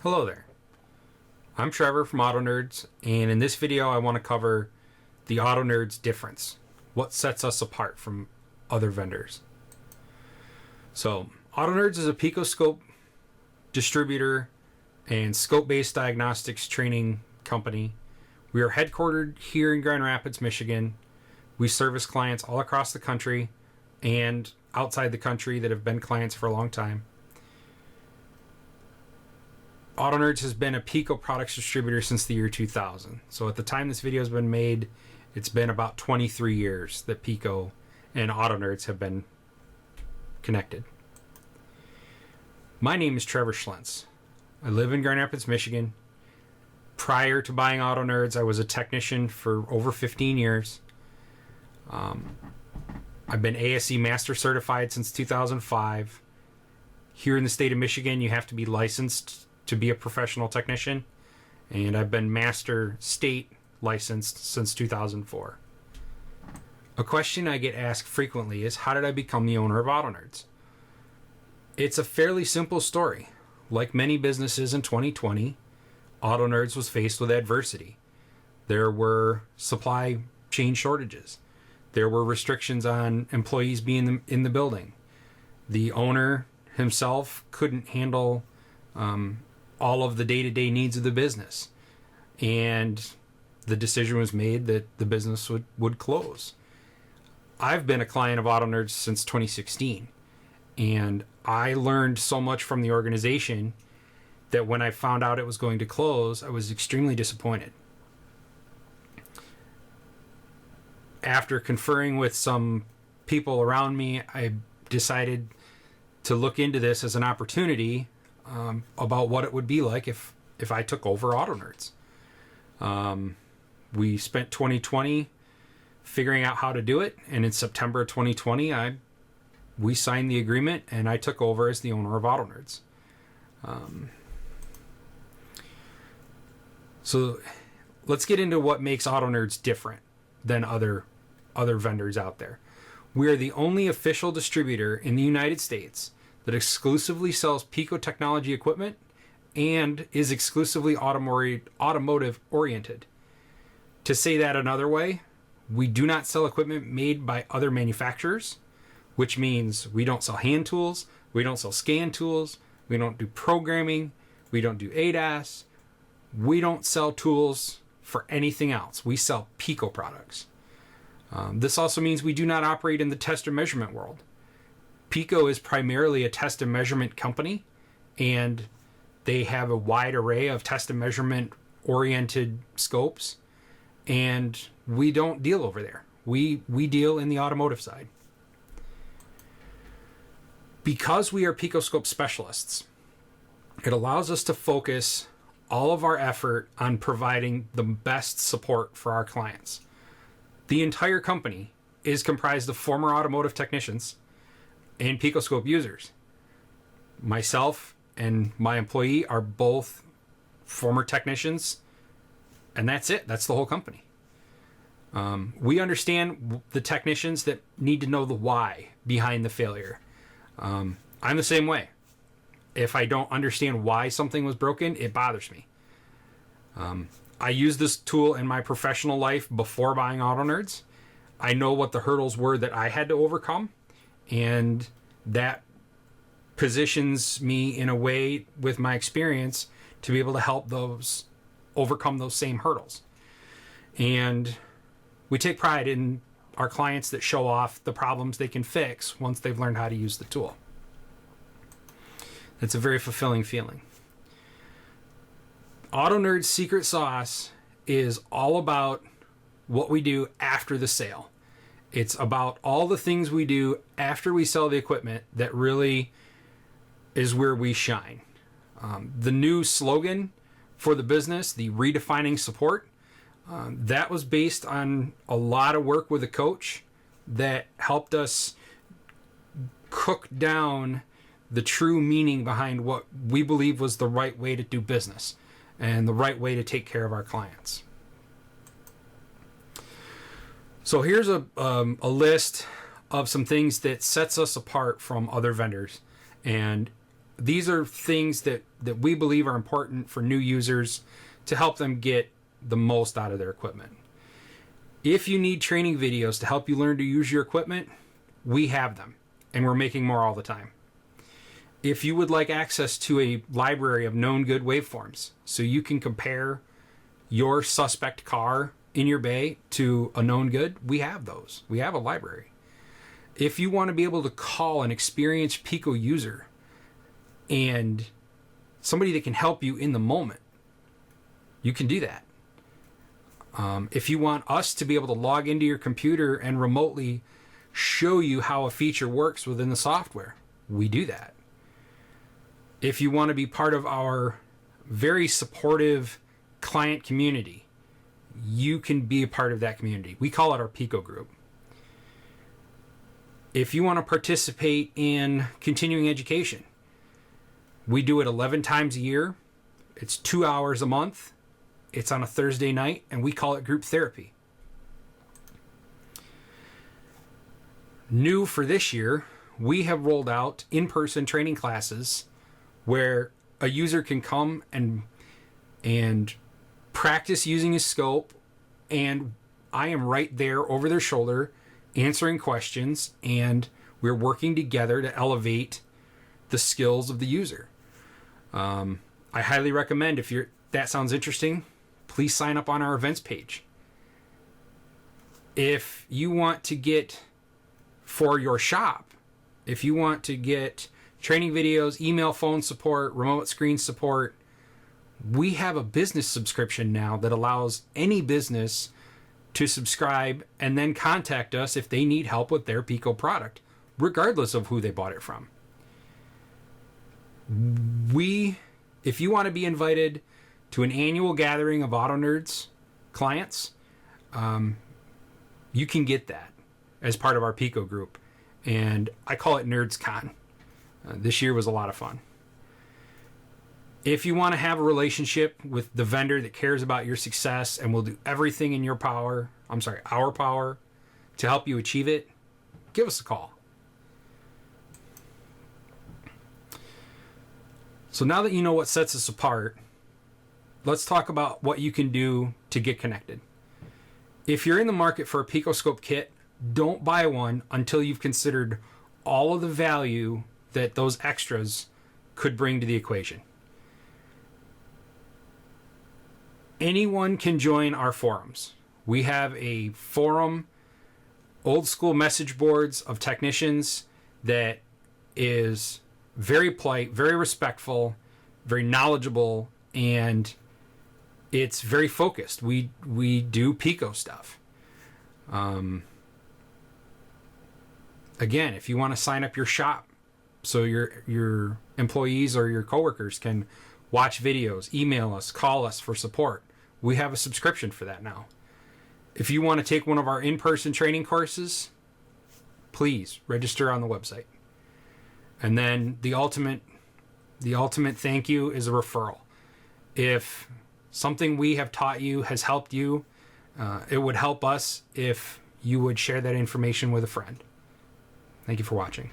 Hello there. I'm Trevor from Autonerdz, and in this video I want to cover the Autonerdz difference. What sets us apart from other vendors. So, Autonerdz is a Pico scope distributor and scope-based diagnostics training company. We are headquartered here in Grand Rapids, Michigan. We service clients all across the country and outside the country that have been clients for a long time. Autonerdz has been a Pico products distributor since the year 2000. So at the time this video has been made, it's been about 23 years that Pico and Autonerdz have been connected. My name is Trevor Schlentz. I live in Grand Rapids, Michigan. Prior to buying Autonerdz, I was a technician for over 15 years. I've been ASE Master Certified since 2005. Here in the state of Michigan, you have to be licensed to be a professional technician, and I've been Master State licensed since 2004. A question I get asked frequently is, how did I become the owner of Autonerdz? It's a fairly simple story. Like many businesses in 2020, Autonerdz was faced with adversity. There were supply chain shortages. There were restrictions on employees being in the building. The owner himself couldn't handle all of the day-to-day needs of the business. And the decision was made that the business would close. I've been a client of Autonerdz since 2016. And I learned so much from the organization that when I found out it was going to close, I was extremely disappointed. After conferring with some people around me, I decided to look into this as an opportunity about what it would be like if I took over Autonerdz. We spent 2020 figuring out how to do it, and in September of 2020, we signed the agreement, and I took over as the owner of Autonerdz. So let's get into what makes Autonerdz different than other vendors out there. We are the only official distributor in the United States that exclusively sells Pico technology equipment and is exclusively automotive oriented. To say that another way, we do not sell equipment made by other manufacturers, which means we don't sell hand tools, we don't sell scan tools, we don't do programming, we don't do ADAS, we don't sell tools for anything else. We sell Pico products. This also means we do not operate in the test and measurement world. Pico is primarily a test and measurement company, and they have a wide array of test and measurement oriented scopes, and we don't deal over there. We deal in the automotive side. Because we are Pico scope specialists, it allows us to focus all of our effort on providing the best support for our clients. The entire company is comprised of former automotive technicians and Pico scope users. Myself and my employee are both former technicians, and that's it. That's the whole company. We understand the technicians that need to know the why behind the failure. I'm the same way. If I don't understand why something was broken, it bothers me. I used this tool in my professional life before buying Autonerdz. I know what the hurdles were that I had to overcome, and that positions me in a way with my experience to be able to help those overcome those same hurdles. And we take pride in our clients that show off the problems they can fix once they've learned how to use the tool. It's a very fulfilling feeling. Autonerd's secret sauce is all about what we do after the sale. It's about all the things we do after we sell the equipment that really is where we shine. The new slogan for the business, the redefining support, that was based on a lot of work with a coach that helped us cook down the true meaning behind what we believe was the right way to do business and the right way to take care of our clients. So here's a list of some things that sets us apart from other vendors. And these are things that we believe are important for new users to help them get the most out of their equipment. If you need training videos to help you learn to use your equipment, we have them, and we're making more all the time. If you would like access to a library of known good waveforms so you can compare your suspect car in your bay to a known good, we have those. We have a library. If you want to be able to call an experienced Pico user and somebody that can help you in the moment, you can do that. If you want us to be able to log into your computer and remotely show you how a feature works within the software, we do that. If you want to be part of our very supportive client community, you can be a part of that community. We call it our Pico group. If you want to participate in continuing education, we do it 11 times a year. It's 2 hours a month. It's on a Thursday night, and we call it group therapy. New for this year, we have rolled out in-person training classes where a user can come and practice using a scope, and I am right there over their shoulder answering questions, and we're working together to elevate the skills of the user. I highly recommend, if that sounds interesting, please sign up on our events page. If you want to get for your shop, if you want to get training videos, email, phone support, remote screen support, we have a business subscription now that allows any business to subscribe and then contact us if they need help with their Pico product, regardless of who they bought it from. If you want to be invited to an annual gathering of Autonerdz clients, you can get that as part of our Pico group. And I call it NerdsCon. This year was a lot of fun. If you want to have a relationship with the vendor that cares about your success and will do everything in our power, to help you achieve it, give us a call. So now that you know what sets us apart, let's talk about what you can do to get connected. If you're in the market for a Picoscope kit, don't buy one until you've considered all of the value that those extras could bring to the equation. Anyone can join our forums. We have a forum, old school message boards of technicians that is very polite, very respectful, very knowledgeable, and it's very focused. We do Pico stuff. Again, if you want to sign up your shop so your employees or your coworkers can watch videos, email us, call us for support, we have a subscription for that now. If you want to take one of our in-person training courses, please register on the website. And then the ultimate thank you is a referral. If something we have taught you has helped you, it would help us if you would share that information with a friend. Thank you for watching.